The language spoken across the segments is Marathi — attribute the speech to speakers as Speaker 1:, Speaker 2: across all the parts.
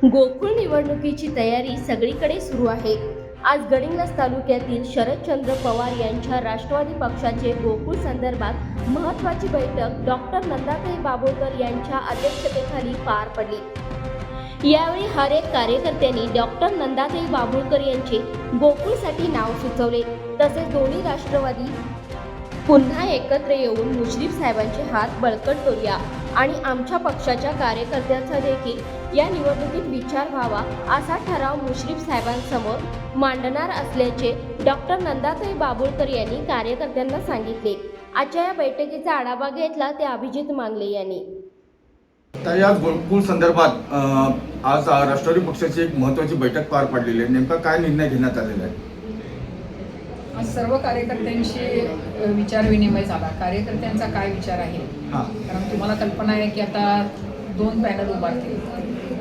Speaker 1: गोकुळ निवडणुकीची तयारी सगळीकडे सुरू आहे। आज गडिंग्लज तालुक्यातील शरदचंद्र पवार यांच्या राष्ट्रवादी पक्षाचे गोकुळ संदर्भात महत्त्वाची बैठक डॉक्टर नंदाताई बाभुळकर यांच्या अध्यक्षतेखाली पार पडली। यावेळी हर एक कार्यकर्त्यांनी डॉक्टर नंदाताई बाभुळकर यांचे गोकुळसाठी नाव सुचवले। तसेच दोन्ही राष्ट्रवादी पुन्हा एकत्र येऊन मुश्रीफ साहेबांचे हात बळकट करूया आणि आमच्या पक्षाच्या कार्यकर्त्यांचा देखील या निवडणुकीत विचार व्हावा असा ठराव मुश्रीफ साहेबांसमोर मांडणार असल्याचे डॉक्टर नंदाताई बाभुळकर यांनी कार्यकर्त्यांना सांगितले। आजच्या या बैठकीचा आढावा घेतला ते अभिजित मांगले यांनी।
Speaker 2: तर या गोकुळ संदर्भात आज राष्ट्रवादी पक्षाची एक महत्त्वाची बैठक पार पडलेली आहे। नेमका काय निर्णय घेण्यात आलेला आहे?
Speaker 3: आज सर्व कार्यकर्त्यांशी विचारविनिमय झाला। कार्यकर्त्यांचा काय विचार आहे, कारण तुम्हाला कल्पना आहे की आता 2 पॅनल उभारतील।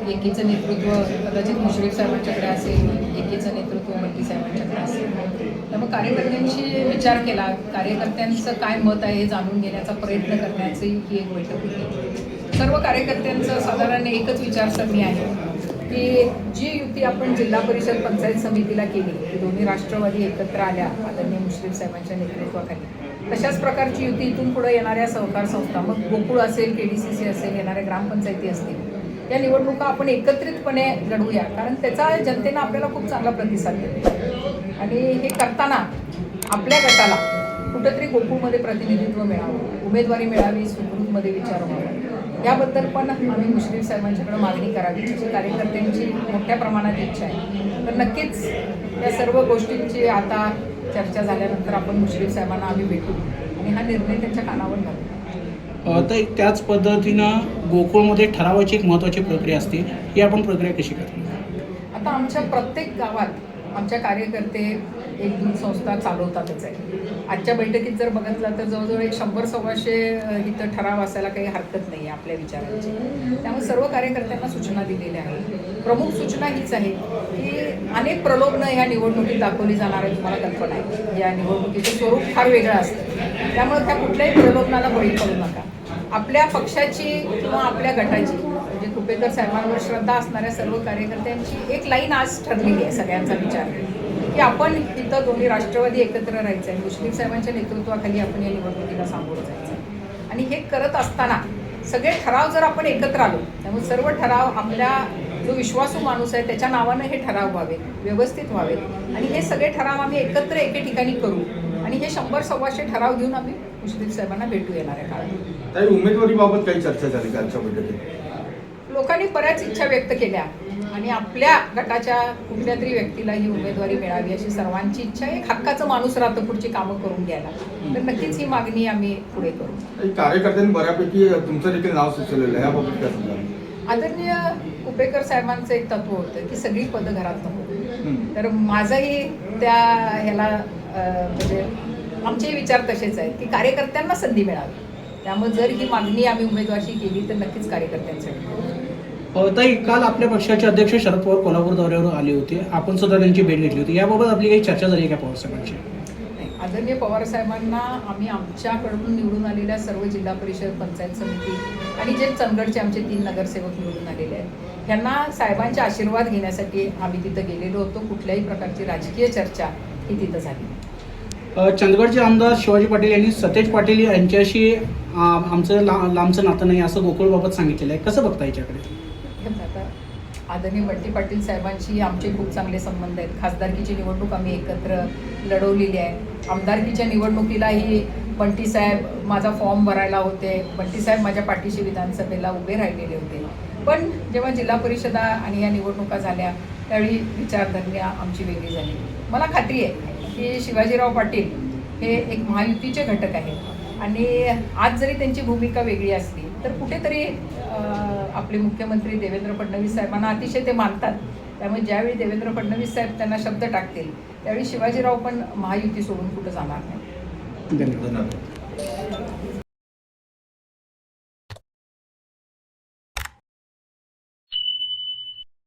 Speaker 3: एकीचं नेतृत्व कदाचित मुश्रीफ साहेबांच्याकडे असेल, एकीचं नेतृत्व बंटी साहेबांच्याकडे असेल। त्यामुळे कार्यकर्त्यांशी विचार केला, कार्यकर्त्यांचं काय मत आहे हे जाणून घेण्याचा प्रयत्न करण्याची ही एक बैठक होती। सर्व कार्यकर्त्यांचं साधारण एकच विचारसरणी आहे की जी युती आपण जिल्हा परिषद पंचायत समितीला केली, की दोन्ही राष्ट्रवादी एकत्र आल्या आदरणीय मुश्रीफ साहेबांच्या नेतृत्वाखाली, तशाच प्रकारची युती इथून पुढे येणाऱ्या सहकार संस्था, मग गोकुळ असेल, KDCC असेल, येणाऱ्या ग्रामपंचायती असतील, या निवडणुका आपण एकत्रितपणे लढवूया, कारण त्याचा जनतेनं आपल्याला खूप चांगला प्रतिसाद दिला। आणि हे करताना आपल्या गटाला कुठंतरी गोकुळमध्ये प्रतिनिधित्व मिळावं, उमेदवारी मिळावी, सुखरूपमध्ये विचार व्हावा, याबद्दल पण आम्ही मुश्रीफ साहेबांच्याकडे मागणी करावी अशी कार्यकर्त्यांची मोठ्या प्रमाणात इच्छा आहे। तर नक्कीच या सर्व गोष्टींची आता चर्चा झाल्यानंतर आपण मुश्रीफ साहेबांना आम्ही भेटू आणि हा निर्णय त्यांच्या कानावर घालू।
Speaker 4: तर त्याच पद्धतीनं गोकुळमध्ये ठरावाची एक महत्त्वाची प्रक्रिया असते, ही आपण प्रक्रिया कशी करतो?
Speaker 3: आता आमच्या प्रत्येक गावात आमच्या कार्यकर्ते एक दूध संस्था चालवतातच आहे। आजच्या बैठकीत जर बघितलं तर जवळजवळ एक 100-125 इथं ठराव असायला काही हरकत नाही आपल्या विचारांची। त्यामुळे सर्व कार्यकर्त्यांना सूचना दिलेल्या आहेत। प्रमुख सूचना हीच आहे की अनेक प्रलोभनं ह्या निवडणुकीत दाखवली जाणार आहे। तुम्हाला कल्पना आहे या निवडणुकीचं स्वरूप फार वेगळं असतं, त्यामुळे त्या कुठल्याही प्रलोभनाला बळी पडू नका। आपल्या पक्षाची किंवा आपल्या गटाची म्हणजे कुपेकर साहेबांवर श्रद्धा असणाऱ्या सर्व कार्यकर्त्यांची एक लाईन आज ठरलेली आहे सगळ्यांचा विचार की आपण इथं दोन्ही राष्ट्रवादी एकत्र राहायचं आहे, मुश्रीफ साहेबांच्या नेतृत्वाखाली आपण या निवडणुकीला सामोरं जायचं आहे। आणि हे करत असताना सगळे ठराव जर आपण एकत्र आलो, त्यामुळे सर्व ठराव आपल्या जो विश्वासू माणूस आहे त्याच्या नावानं हे ठराव व्हावेत, व्यवस्थित व्हावेत आणि हे सगळे ठराव आम्ही एकत्र एके ठिकाणी करू आणि हे 100-125 ठराव घेऊन आम्ही मुश्रीफ साहेबांना भेटू येणाऱ्या काळात।
Speaker 2: तर उमेदवारीबाबत काही चर्चा झाली का आजच्या बैठकीत?
Speaker 3: लोकांनी बऱ्याच इच्छा व्यक्त केल्या आणि आपल्या गटाच्या कुठल्या तरी व्यक्तीला ही उमेदवारी मिळावी अशी सर्वांची इच्छा आहे। एक हक्काचं माणूस राहतं पुढची कामं करून घ्यायला, तर नक्कीच ही मागणी आम्ही पुढे करू।
Speaker 2: कार्यकर्त्यांनी बऱ्यापैकी तुमचं देखील नाव सुचवलेलं आहे, याबाबत काय सांगा?
Speaker 3: आदरणीय कुपेकर साहेबांचं एक तत्व होतं की सगळी पदं घरात नको, तर माझंही त्या ह्याला म्हणजे आमचे विचार तसेच आहेत की कार्यकर्त्यांना संधी मिळावी। त्यामुळे जर ही मागणी आम्ही उमेदवारी केली तर नक्कीच कार्यकर्त्यांसाठी।
Speaker 4: ताई, काल आपल्या पक्षाचे अध्यक्ष शरद पवार कोल्हापूर दौऱ्यावर आले होते, आपण सुद्धा त्यांची भेट घेतली होती, याबाबत आपली काही चर्चा झाली का पवार साहेबांची?
Speaker 3: आदरणीय पवार साहेबांना आम्ही आमच्याकडून निवडून आलेल्या सर्व जिल्हा परिषद पंचायत समिती आणि जे चंदगडचे आमचे 3 नगरसेवक निवडून आलेले आहेत त्यांना साहेबांचे आशीर्वाद घेण्यासाठी आम्ही तिथं गेलेलो होतो। कुठल्याही प्रकारची राजकीय चर्चा ही तिथं झाली।
Speaker 4: चंदगडचे आमदार शिवाजी पाटील यांनी सतेज पाटील यांच्याशी आमचं लांबचं नातं नाही असं गोकुळबाबत सांगितलेलं आहे, कसं बघता याच्याकडे?
Speaker 3: आता आदरणीय बंटी पाटील साहेबांशी आमचे खूप चांगले संबंध आहेत। खासदारकीची निवडणूक आम्ही एकत्र लढवलेली आहे। आमदारकीच्या निवडणुकीलाही बंटी साहेब माझा फॉर्म भरायला होते, बंटी साहेब माझ्या पाठीशी विधानसभेला उभे राहिलेले होते। पण जेव्हा जिल्हा परिषदा आणि या निवडणुका झाल्या त्यावेळी विचारधारणा आमची वेगळी झाली। मला खात्री आहे की शिवाजीराव पाटील हे एक महायुतीचे घटक आहेत आणि आज जरी त्यांची भूमिका वेगळी असली तर कुठेतरी आपले मुख्यमंत्री देवेंद्र फडणवीस साहेबांना अतिशय ते मानतात। त्यामुळे ज्यावेळी देवेंद्र फडणवीस साहेब त्यांना शब्द टाकतील त्यावेळी शिवाजीराव पण महायुती सोडून कुठं जाणार नाही।
Speaker 4: धन्यवाद।